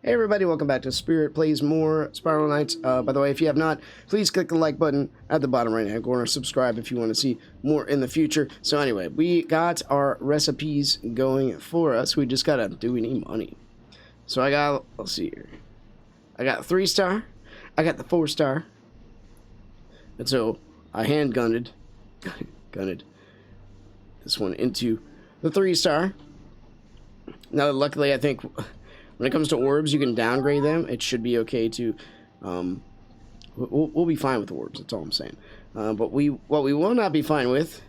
Hey everybody, welcome back to Spirit Plays More Spiral Knights. By the way, if you have not, please click the like button at the bottom right hand corner. Subscribe if you want to see more in the future. So anyway, we got our recipes going for us. We just gotta, do we need money? So I got, let's see here. I got 3-star. I got the 4-star. And so I gunned this one into the 3-star. Now, luckily, I think when it comes to orbs, you can downgrade them. It should be okay to, we'll be fine with orbs. That's all I'm saying. But what we will not be fine with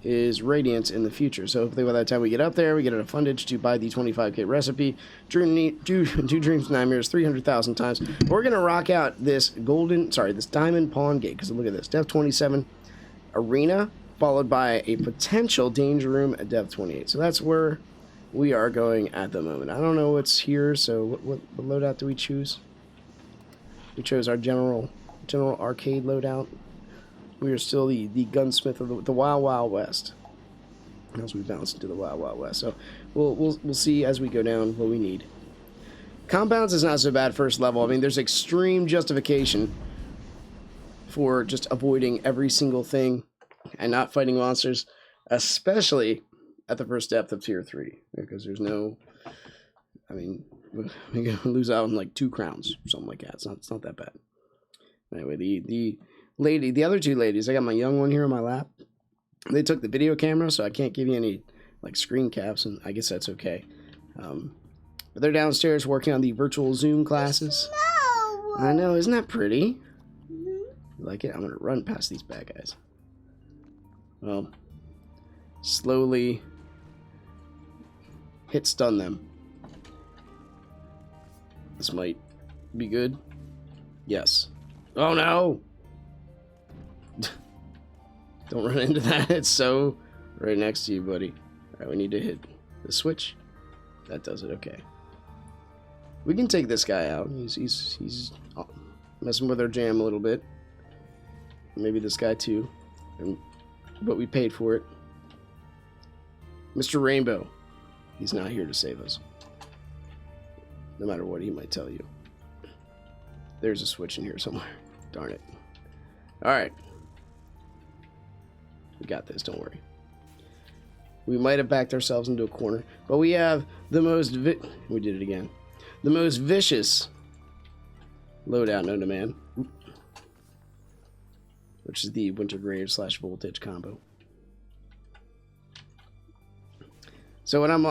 is radiance in the future. So hopefully by the time we get up there, we get enough fundage to buy the 25k recipe. Two dreams, nightmares, 300,000 times. We're gonna rock out this this diamond pawn gate, because look at this, depth 27 arena, followed by a potential danger room at depth 28. So that's where we are going at the moment. I don't know what's here, so what loadout do we choose? We chose our general arcade loadout. We are still the gunsmith of the Wild Wild West, as we bounce into the Wild Wild West. So we'll see as we go down what we need. Compounds is not so bad first level. I mean, there's extreme justification for just avoiding every single thing and not fighting monsters, especially at the first depth of tier 3, because there's no, I mean, we're gonna lose out on like 2 crowns or something like that. It's not that bad. Anyway, the other 2 ladies, I got my young one here on my lap. They took the video camera, so I can't give you any like screen caps, and I guess that's okay. But they're downstairs working on the virtual Zoom classes. No. I know, isn't that pretty? You like it? I'm gonna run past these bad guys. Well, slowly hit stun them. This might be good. Yes. Oh no! Don't run into that. It's so right next to you, buddy. Alright, we need to hit the switch. That does it. Okay. We can take this guy out. He's messing with our jam a little bit. Maybe this guy too. But we paid for it. Mr. Rainbow. He's not here to save us. No matter what he might tell you. There's a switch in here somewhere. Darn it. Alright. We got this, don't worry. We might have backed ourselves into a corner, but we have the most we did it again. The most vicious loadout known to man. Which is the Winter Grave / Voltage combo. So when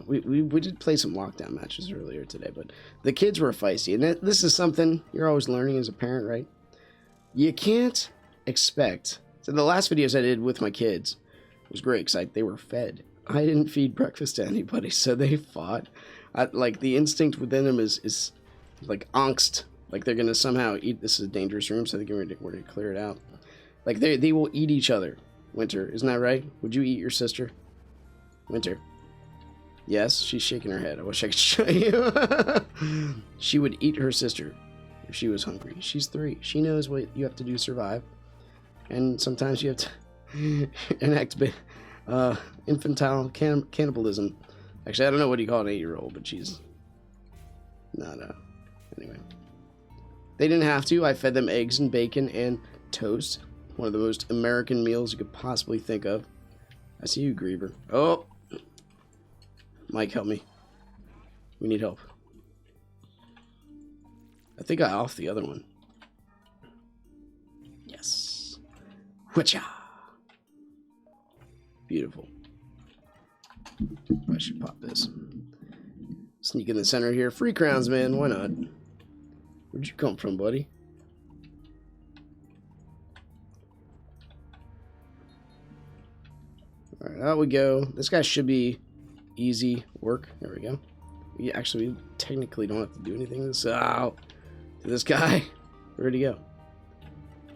we did play some lockdown matches earlier today, but the kids were feisty, and this is something you're always learning as a parent, right? You can't expect. So the last videos I did with my kids was great because they were fed. I didn't feed breakfast to anybody, so they fought. Like the instinct within them is like angst, like they're gonna somehow eat. This is a dangerous room, so we're gonna clear it out. Like they will eat each other. Winter, isn't that right? Would you eat your sister? Winter. Yes, she's shaking her head. I wish I could show you. She would eat her sister if she was hungry. She's 3. She knows what you have to do to survive. And sometimes you have to enact infantile cannibalism. Actually, I don't know what you call an 8-year-old, but she's not anyway. They didn't have to. I fed them eggs and bacon and toast. One of the most American meals you could possibly think of. I see you, Griever. Oh! Mike, help me. We need help. I think I offed the other one. Yes. Whatcha? Beautiful. I should pop this. Sneak in the center here. Free crowns, man. Why not? Where'd you come from, buddy? Alright, out we go. This guy should be easy work. There we go. We technically don't have to do anything. So, to this guy. Where'd he go?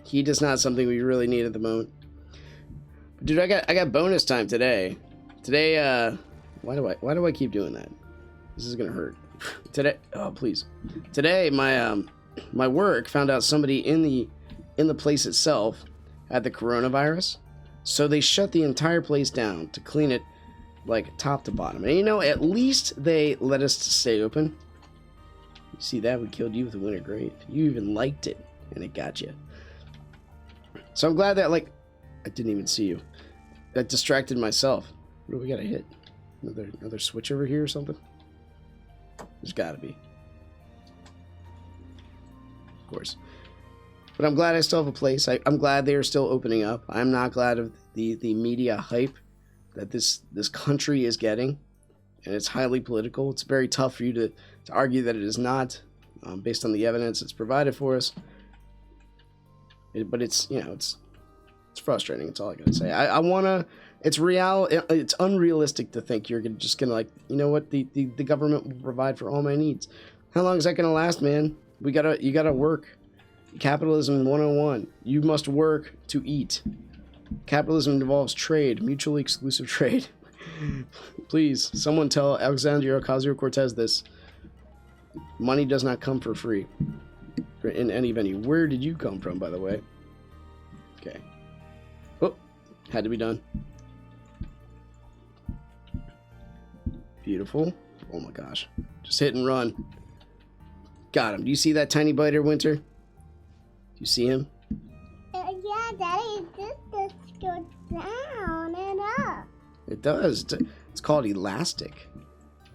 He does not something we really need at the moment. But dude, I got bonus time today. Today, why do I keep doing that? This is gonna hurt. Today, oh please. Today, my work found out somebody in the place itself had the coronavirus. So they shut the entire place down to clean it like top to bottom. And you know, at least they let us stay open. You see that? We killed you with a winter grave. You even liked it, and it got you. So I'm glad that, like, I didn't even see you. That distracted myself. What do we gotta hit? Another switch over here or something? There's gotta be. Of course. But I'm glad I still have a place. I'm glad they are still opening up. I'm not glad of the media hype that this country is getting. And it's highly political. It's very tough for you to argue that it is not, based on the evidence that's provided for us. But it's, you know, it's frustrating. That's all I gotta say. I wanna. It's unrealistic to think you're just gonna, like, you know what, the government will provide for all my needs. How long is that gonna last, man? You gotta work. Capitalism 101. You must work to eat. Capitalism involves trade, mutually exclusive trade. Please, someone tell Alexandria Ocasio-Cortez this. Money does not come for free in any venue. Where did you come from, by the way? Okay. Oh, had to be done. Beautiful. Oh my gosh. Just hit and run. Got him. Do you see that tiny biter, Winter? Do you see him? Yeah, Daddy, this just goes down and up. It does. It's called elastic.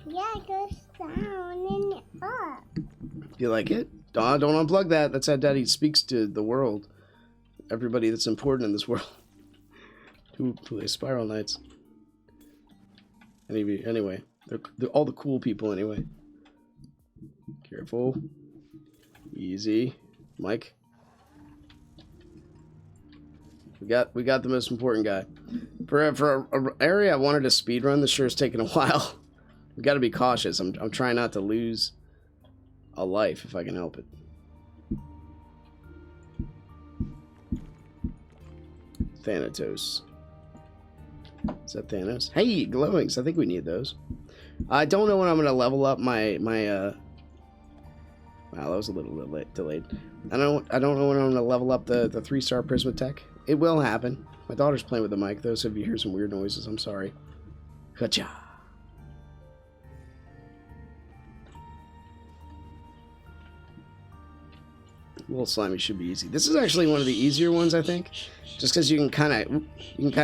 Yeah, it goes down and up. You like it? Don't unplug that. That's how Daddy speaks to the world. Everybody that's important in this world. Who plays Spiral Knights. Anyway. They're all the cool people anyway. Careful. Easy. Mike. We got the most important guy. For an area I wanted to speedrun, this sure is taking a while. We got to be cautious. I'm trying not to lose a life if I can help it. Thanatos. Is that Thanos? Hey, glowings. I think we need those. I don't know when I'm gonna level up my wow, that was a little delayed. I don't know when I'm gonna level up the 3-star Prismatech. It will happen. My daughter's playing with the mic, though, so if you hear some weird noises, I'm sorry. Gotcha. Little Slimy should be easy. This is actually one of the easier ones, I think, just because you can kind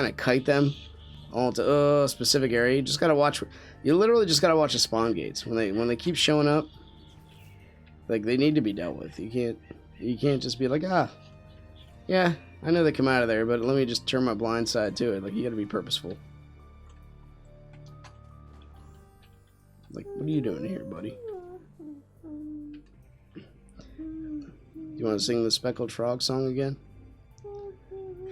of kite them all to a specific area. You just gotta watch. You literally just gotta watch the spawn gates when they keep showing up. Like, they need to be dealt with. You can't just be like, yeah, I know they come out of there, but let me just turn my blind side to it. Like, you gotta be purposeful. Like, what are you doing here, buddy? You want to sing the Speckled Frog song again?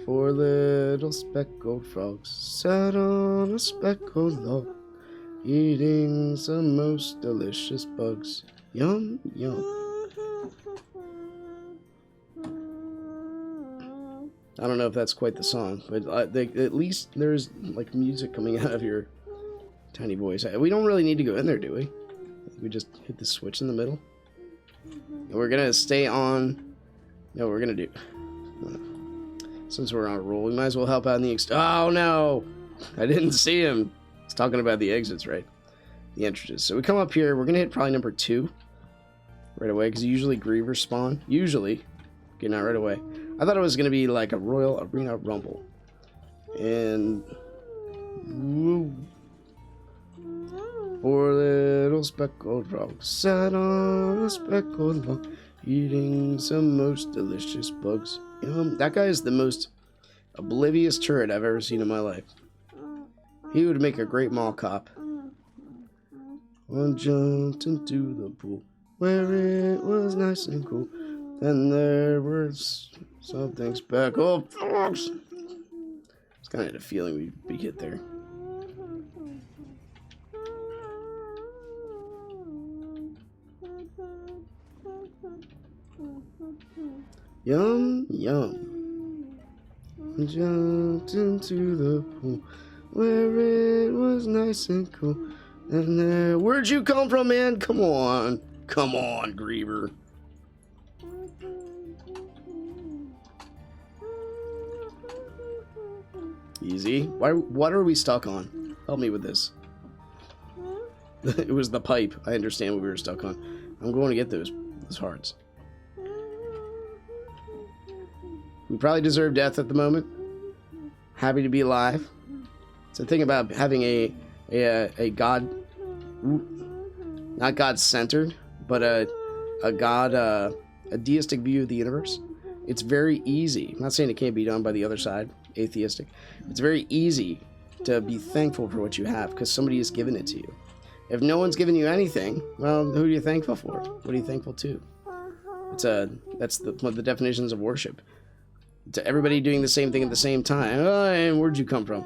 4 little speckled frogs sat on a speckled log, eating some most delicious bugs. Yum, yum. I don't know if that's quite the song, but at least there's, like, music coming out of your tiny voice. We don't really need to go in there, do we? We just hit the switch in the middle. And we're gonna stay on. No, we're gonna do. Since we're on a roll, we might as well help out in the oh no! I didn't see him. He's talking about the exits, right? The entrances. So we come up here. We're gonna hit probably number 2 right away, because usually Grievers spawn. Usually, okay, not right away. I thought it was gonna be like a Royal Arena Rumble, and. Woo. 4 little speckled frogs sat on a speckled log, eating some most delicious bugs. That guy is the most oblivious turret I've ever seen in my life. He would make a great mall cop. One jumped into the pool where it was nice and cool. Then there were something speckled frogs. It's kind of a feeling we get there. Yum, yum. Jumped into the pool where it was nice and cool. And there, where'd you come from, man? Come on, Griever. Easy. What are we stuck on? Help me with this. Hmm? It was the pipe. I understand what we were stuck on. I'm going to get those hearts. We probably deserve death at the moment. Happy to be alive. It's the thing about having a God, not God-centered, but a God, a deistic view of the universe. It's very easy. I'm not saying it can't be done by the other side, atheistic. It's very easy to be thankful for what you have because somebody has given it to you. If no one's given you anything, well, who are you thankful for? What are you thankful to? That's one of the definitions of worship. To everybody doing the same thing at the same time. Oh, and where'd you come from?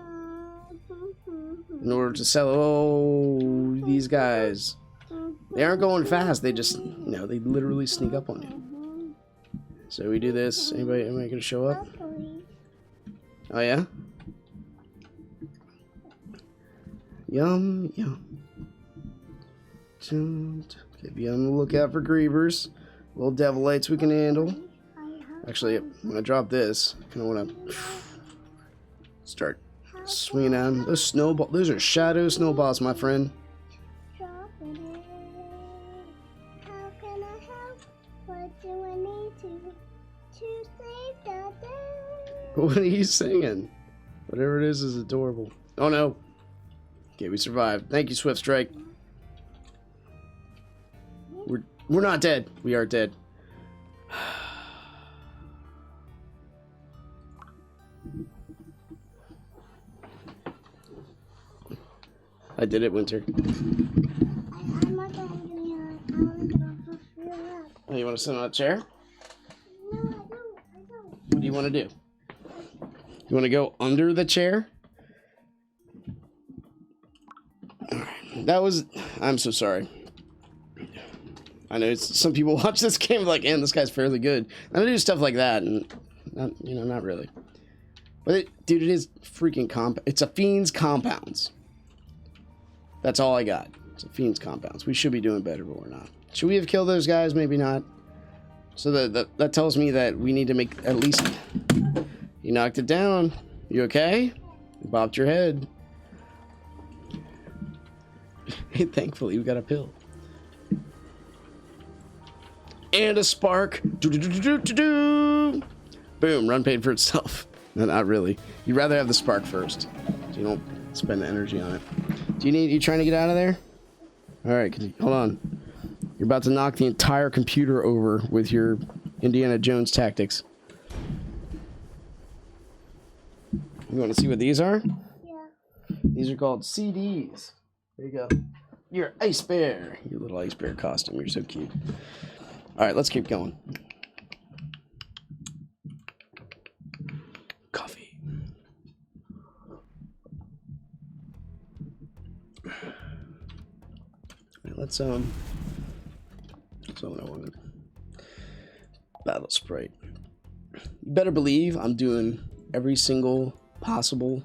In order to sell, oh, these guys. They aren't going fast. They just, they literally sneak up on you. So we do this. Anybody gonna show up? Oh, yeah? Yum, yum. Okay, be on the lookout for grievers. Little devilites we can handle. Actually, I'm gonna drop this. I kind of want to start swinging at them. Those are shadow snowballs, my friend. How can I help? What do I need to save the day? What are you singing? Whatever it is adorable. Oh no. Okay, we survived. Thank you, Swift Strike. We're not dead. We are dead. I did it, Winter. I'm not going to be on. I want to get off of your lap. Oh, you want to sit on a chair? No, I don't. What do you want to do? You want to go under the chair? That was... I'm so sorry. I know some people watch this game like, man, this guy's fairly good. And I do stuff like that, and not really. But dude, it is freaking it's a Fiend's Compounds. That's all I got. It's a Fiend's Compounds. We should be doing better, but we're not. Should we have killed those guys? Maybe not. So that tells me that we need to make at least... You knocked it down. You okay? You bopped your head. Hey, thankfully, we got a pill. And a spark. Boom. Run paid for itself. No, not really. You'd rather have the spark first, so you don't spend the energy on it. You trying to get out of there? All right, hold on. You're about to knock the entire computer over with your Indiana Jones tactics. You want to see what these are? Yeah. These are called CDs. There you go. You're Ice Bear. Your little Ice Bear costume. You're so cute. All right, let's keep going. Coffee. All right, let's that's what I wanted. Battle Sprite. You better believe I'm doing every single possible.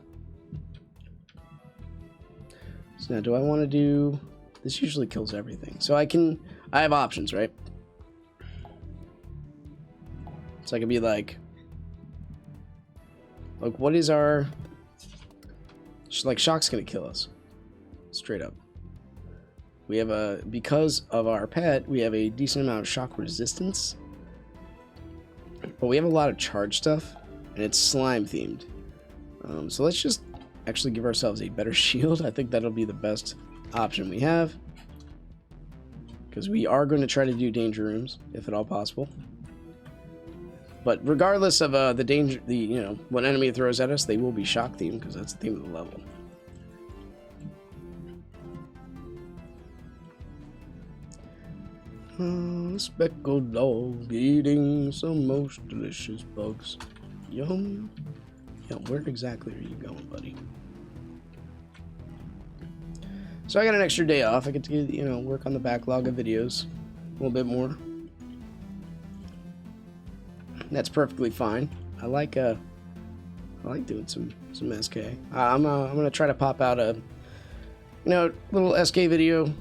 So now, do I want to do... This usually kills everything. So I have options, right? So I can be like, what is our... Like, shock's gonna kill us. Straight up. We have because of our pet, we have a decent amount of shock resistance. But we have a lot of charge stuff, and it's slime themed. So let's just actually give ourselves a better shield. I think that'll be the best option we have. Because we are going to try to do danger rooms, if at all possible. But regardless of the danger, what enemy throws at us, they will be shock themed, because that's the theme of the level. Speckled dog eating some most delicious bugs. Yum. Yum. Where exactly are you going, buddy? So I got an extra day off. I get to, work on the backlog of videos a little bit more. That's perfectly fine. I like doing some SK. I'm gonna try to pop out a little SK video.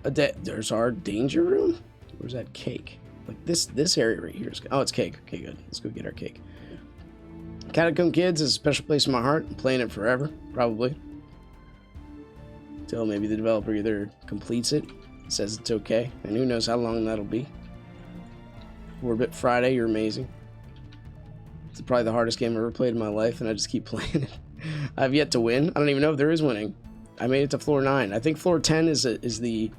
There's our danger room. Where's that cake? Like this area right here is... Oh, it's cake. Okay, good. Let's go get our cake. Catacomb Kids is a special place in my heart. I'm playing it forever, probably. till maybe the developer either completes it, says it's okay, and who knows how long that'll be. Orbit Friday, you're amazing. It's probably the hardest game I've ever played in my life, and I just keep playing it. I've yet to win. I don't even know if there is winning. I made it to floor 9. I think floor 10 is the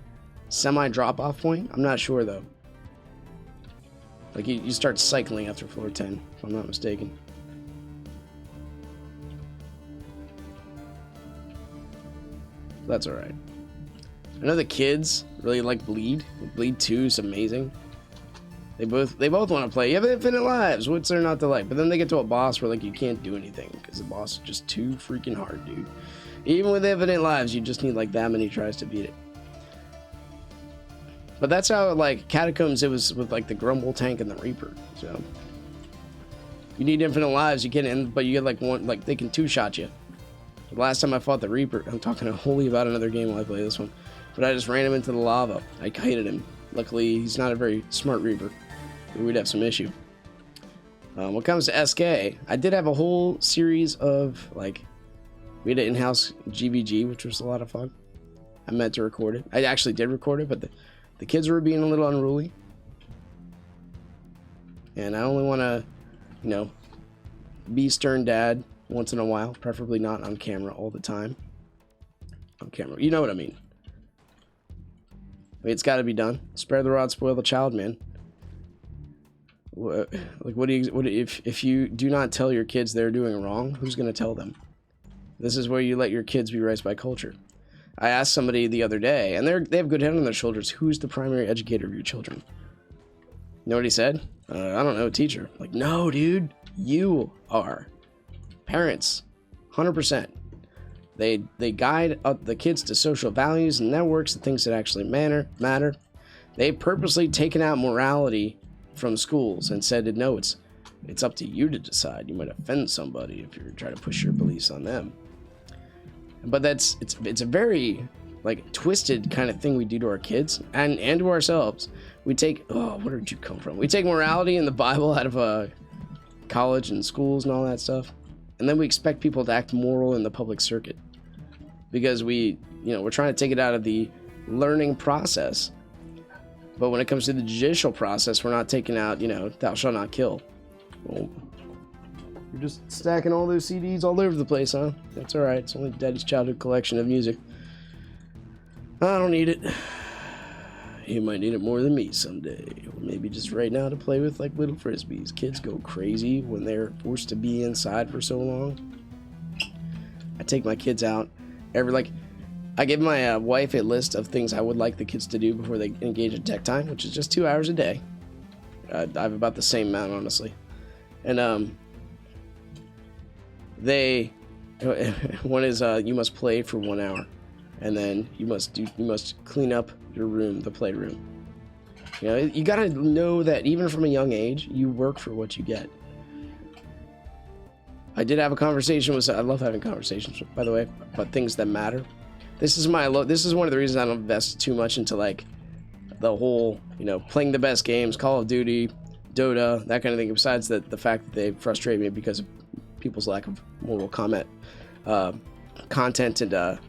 semi-drop-off point. I'm not sure, though. Like, you start cycling after floor 10, if I'm not mistaken. That's alright. I know the kids really like Bleed. Bleed 2 is amazing. They both want to play. You have infinite lives. What's there not to like? But then they get to a boss where like you can't do anything because the boss is just too freaking hard, dude. Even with infinite lives, you just need like that many tries to beat it. But that's how like Catacombs it was with like the Grumble tank and the Reaper. So you need infinite lives. You get in, but you get like one. Like they can two-shot you. The last time I fought the Reaper, I'm talking wholly about another game while I play this one, but I just ran him into the lava. I hated him. Luckily, he's not a very smart Reaper. We'd have some issue. When it comes to SK, I did have a whole series of, like, we had an in-house GVG, which was a lot of fun. I meant to record it. I actually did record it, but the kids were being a little unruly. And I only want to, you know, be stern dad once in a while, preferably not on camera all the time. On camera, you know what I mean. I mean, it's got to be done. Spare the rod, spoil the child, man. Like, if you do not tell your kids they're doing wrong, who's going to tell them? This is where you let your kids be raised by culture. I asked somebody the other day, and they have good head on their shoulders, who's the primary educator of your children? You know what he said? I don't know, teacher. Like, no, dude, you are. Parents, 100%. They guide the kids to social values and networks and things that actually matter. They've purposely taken out morality from schools and said that no, it's up to you to decide. You might offend somebody if you're trying to push your beliefs on them. But it's a very like twisted kind of thing we do to our kids and to ourselves. We take where did you come from? We take morality and the Bible out of college and schools and all that stuff, and then we expect people to act moral in the public circuit because we're trying to take it out of the learning process. But when it comes to the judicial process, we're not taking out, thou shalt not kill. Well, you're just stacking all those CDs all over the place, huh? That's alright. It's only Daddy's childhood collection of music. I don't need it. You might need it more than me someday. Or maybe just right now to play with like little frisbees. Kids go crazy when they're forced to be inside for so long. I take my kids out I give my wife a list of things I would like the kids to do before they engage in tech time, which is just 2 hours a day. I have about the same amount, honestly. And one is you must play for 1 hour, and then you must clean up your room, the playroom. You gotta know that even from a young age, you work for what you get. I did have a conversation with. I love having conversations, by the way, about things that matter. This is one of the reasons I don't invest too much into like the whole, playing the best games, Call of Duty, Dota, that kind of thing. Besides the fact that they frustrate me because of people's lack of moral content and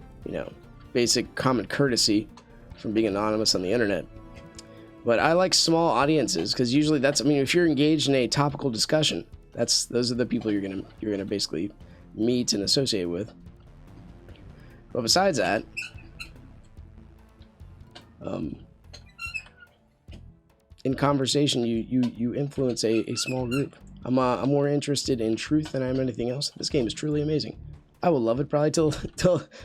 basic common courtesy from being anonymous on the internet. But I like small audiences because usually if you're engaged in a topical discussion, those are the people you're gonna basically meet and associate with. But besides that, in conversation, you influence a small group. I'm more interested in truth than I am anything else. This game is truly amazing. I will love it probably till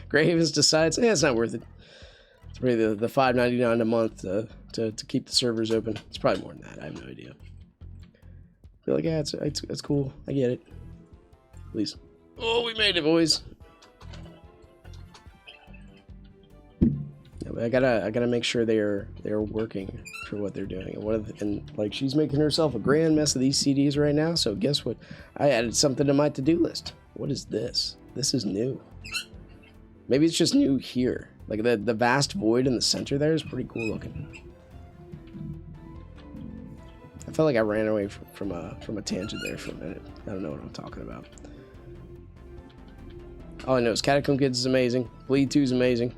Grey Havens decides, it's not worth it. It's probably the $5.99 a month to keep the servers open. It's probably more than that. I have no idea. I feel like it's cool. I get it. Please. Oh, we made it, boys. I gotta make sure they're working for what they're doing. And she's making herself a grand mess of these CDs right now. So guess what? I added something to my to-do list. What is this? This is new. Maybe it's just new here. Like the vast void in the center there is pretty cool looking. I felt like I ran away from a tangent there for a minute. I don't know what I'm talking about. All I know is Catacomb Kids is amazing. Bleed 2 is amazing.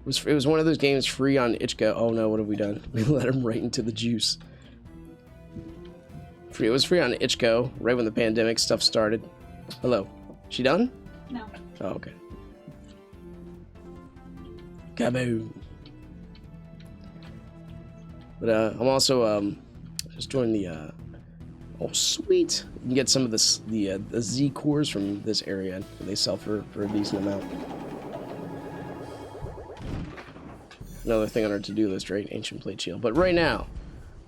It was one of those games free on itch.io. Oh no, what have we done? We let him right into the juice. It was free on itch.io right when the pandemic stuff started. Hello. She done? No. Oh, okay. Kaboom. But I'm also just joined the oh sweet. You can get some of the Z cores from this area. They sell for a decent amount. Another thing on our to-do list, right? Ancient plate shield. But right now,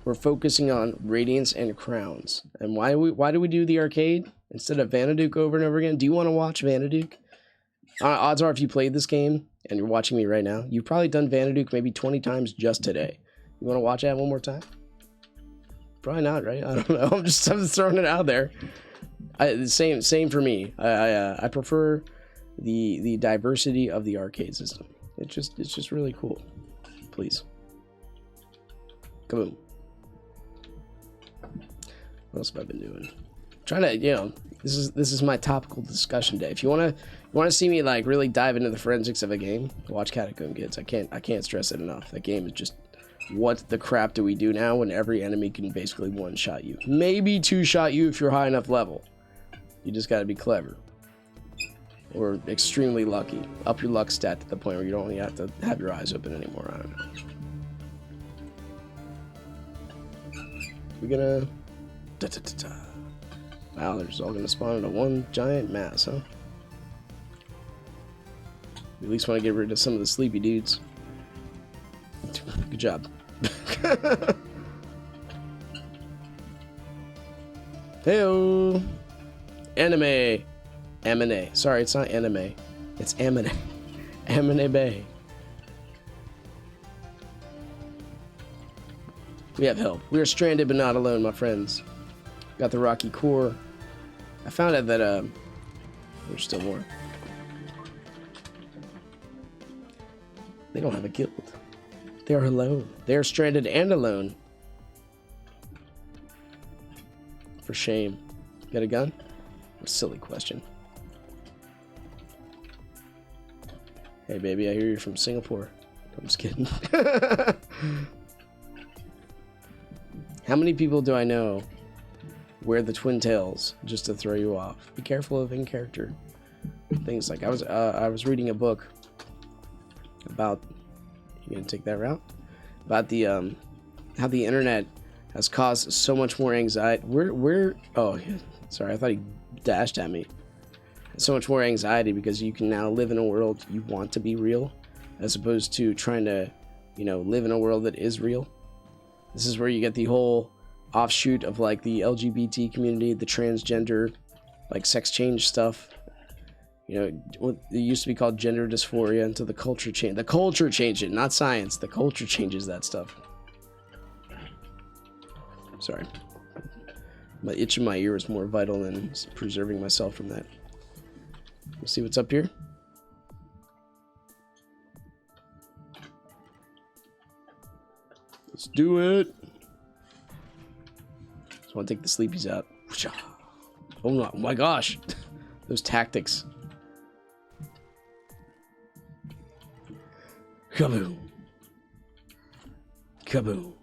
we're focusing on Radiance and Crowns. And why do we do the arcade instead of Vanaduke over and over again? Do you want to watch Vanaduke? Odds are, if you played this game and you're watching me right now, you've probably done Vanaduke maybe 20 times just today. You want to watch that one more time? Probably not, right? I don't know. I'm just throwing it out there. Same for me. I prefer the diversity of the arcade system. It's just really cool. Please. Kaboom. What else have I been doing? Trying to, this is my topical discussion day. If you wanna see me like really dive into the forensics of a game, watch Catacomb Kids. I can't stress it enough. That game is just, what the crap do we do now when every enemy can basically one-shot you? Maybe two-shot you if you're high enough level. You just gotta be clever. Or extremely lucky. Up your luck stat to the point where you don't even have to have your eyes open anymore. I don't know. We're gonna... Wow, they're just all gonna spawn into one giant mass, huh? We at least want to get rid of some of the sleepy dudes. Good job. Heyo! Anime. Amine. Sorry, it's not anime. It's Amine. Amine Bay. We have help. We are stranded but not alone, my friends. Got the rocky core. I found out that there's still more. They don't have a guild. They are alone. They are stranded and alone. For shame. Got a gun? What a silly question. Hey baby, I hear you're from Singapore. I'm just kidding. How many people do I know wear the twin tails just to throw you off? Be careful of in-character things. Like I was reading a book about, you gonna take that route? About the how the internet has caused so much more anxiety. Oh, sorry, I thought he dashed at me. So much more anxiety because you can now live in a world you want to be real, as opposed to trying to, live in a world that is real. This is where you get the whole offshoot of like the LGBT community, the transgender, like sex change stuff. What it used to be called gender dysphoria until the culture changed. The culture changed it, not science. The culture changes that stuff. Sorry. My itch in my ear is more vital than preserving myself from that. Let's see what's up here. Let's do it. Just want to take the sleepies out. Oh my gosh. Those tactics. Kaboom. Kaboom.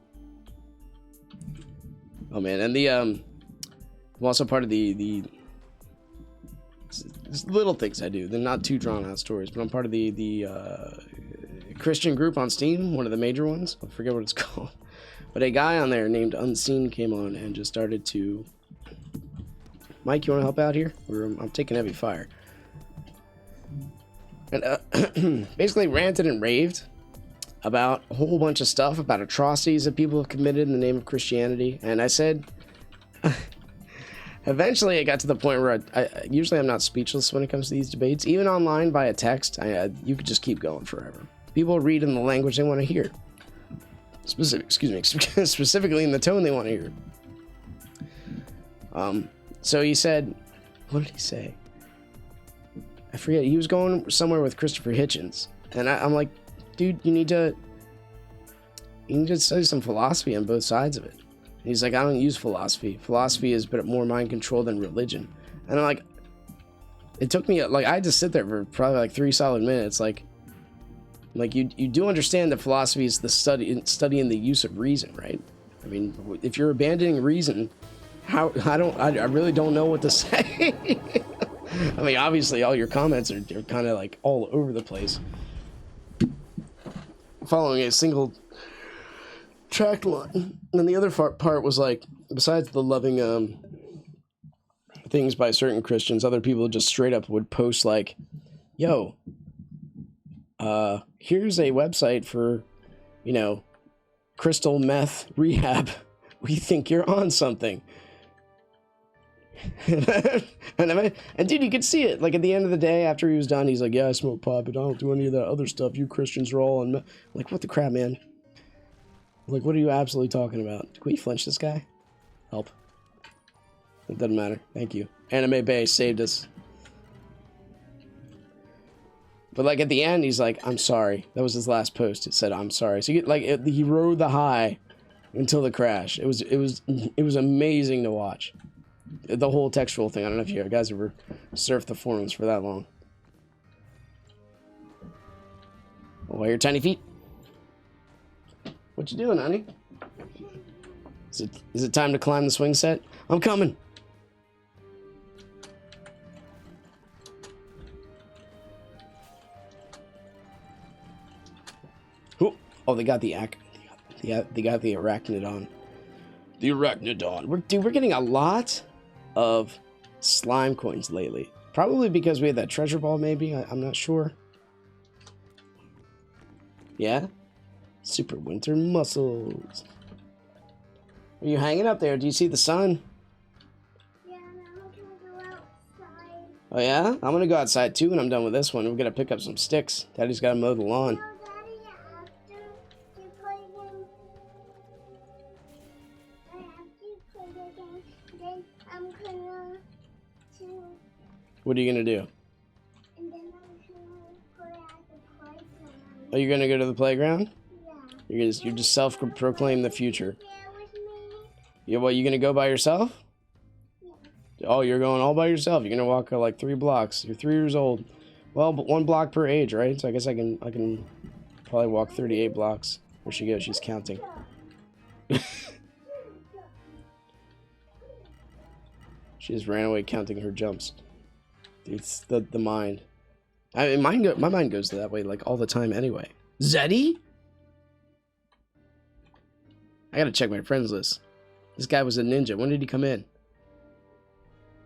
Oh man, and I'm also part of the little things I do. They're not too drawn out stories, but I'm part of the Christian group on Steam, one of the major ones. I forget what it's called. But a guy on there named Unseen came on and just started to... Mike, you want to help out here? I'm taking heavy fire. And basically ranted and raved about a whole bunch of stuff, about atrocities that people have committed in the name of Christianity. And I said... Eventually, it got to the point where usually I'm not speechless when it comes to these debates. Even online via text, you could just keep going forever. People read in the language they want to hear. Specifically in the tone they want to hear. So he said, what did he say? I forget. He was going somewhere with Christopher Hitchens, and I'm like, dude, you need to study some philosophy on both sides of it. And he's like, I don't use philosophy. Philosophy is more mind control than religion. And I'm like, it took me I had to sit there for probably like 3 solid minutes. Like, Like, you do understand that philosophy is the studying the use of reason, right? I mean, if you're abandoning reason, I really don't know what to say. I mean, obviously, all your comments are kind of like all over the place, following a single track line. And the other part was like, besides the loving things by certain Christians, other people just straight up would post like, yo, here's a website for, you know, crystal meth rehab. We think you're on something. and dude, you could see it. Like, at the end of the day, after he was done, he's like, yeah, I smoke pot, but I don't do any of that other stuff. You Christians are all on like, what the crap, man? Like, what are you absolutely talking about? Can we flinch this guy? Help. It doesn't matter. Thank you. Anime Bay saved us. But like at the end, he's like, "I'm sorry." That was his last post. It said, "I'm sorry." So he rode the high until the crash. It was amazing to watch. The whole textual thing. I don't know if you guys ever surfed the forums for that long. Oh, your tiny feet. What you doing, honey? Is it time to climb the swing set? I'm coming. Oh, they got the arachnidon. The arachnidon. We're getting a lot of slime coins lately. Probably because we had that treasure ball, maybe. I'm not sure. Yeah? Super winter muscles. Are you hanging up there? Do you see the sun? Yeah, and I'm gonna go outside. Oh, yeah? I'm gonna go outside too when I'm done with this one. We're gonna pick up some sticks. Daddy's gotta mow the lawn. No, Daddy, after you play game, then I'm gonna What are you gonna do? and then I'm gonna go at the playground. Are you gonna go to the playground? Yeah. You're just self-proclaim the future. Yeah, with me. Yeah, what, you gonna go by yourself? Yeah. Oh, you're going all by yourself. You're gonna walk like 3 blocks. You're 3 years old. Well, but 1 block per age, right? So I guess I can probably walk 38 blocks. Where she goes, she's counting. She just ran away counting her jumps. It's the mind. I mean, my mind goes that way like all the time anyway. Zeddy? I gotta check my friends list. This guy was a ninja. When did he come in?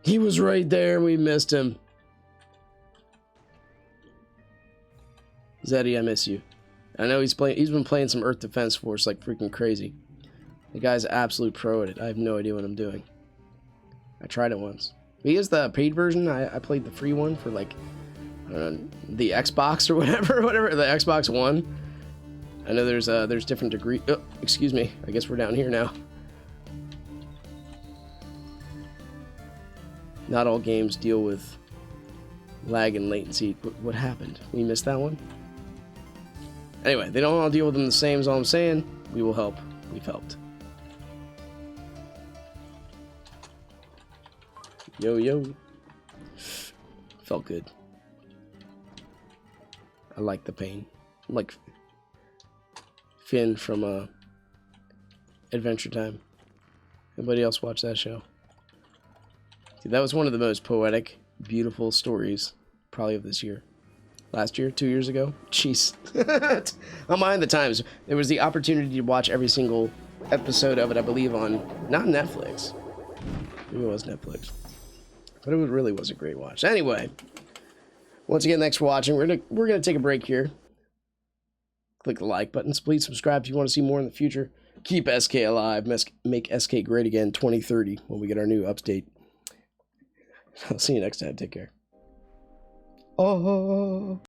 He was right there. We missed him. Zeddy, I miss you. I know he's been playing some Earth Defense Force like freaking crazy. The guy's an absolute pro at it. I have no idea what I'm doing. I tried it once. He is the paid version. I played the free one for like, I don't know, the Xbox or whatever, the Xbox One. I know there's different degrees. Oh, excuse me. I guess we're down here now. Not all games deal with lag and latency. What happened? We missed that one? Anyway, they don't all deal with them the same, is all I'm saying. We will help. We've helped. Yo, yo. Felt good. I like the pain. I'm like Finn from Adventure Time. Anybody else watch that show? Dude, that was one of the most poetic, beautiful stories probably of this year. Last year? 2 years ago? Jeez. I'm behind the times. There was the opportunity to watch every single episode of it, I believe, on, not Netflix. Maybe it was Netflix. But it really was a great watch. Anyway, once again, thanks for watching. We're gonna take a break here. Click the like buttons. Please subscribe if you want to see more in the future. Keep SK alive. Make SK great again 2030 when we get our new update. I'll see you next time. Take care. Oh.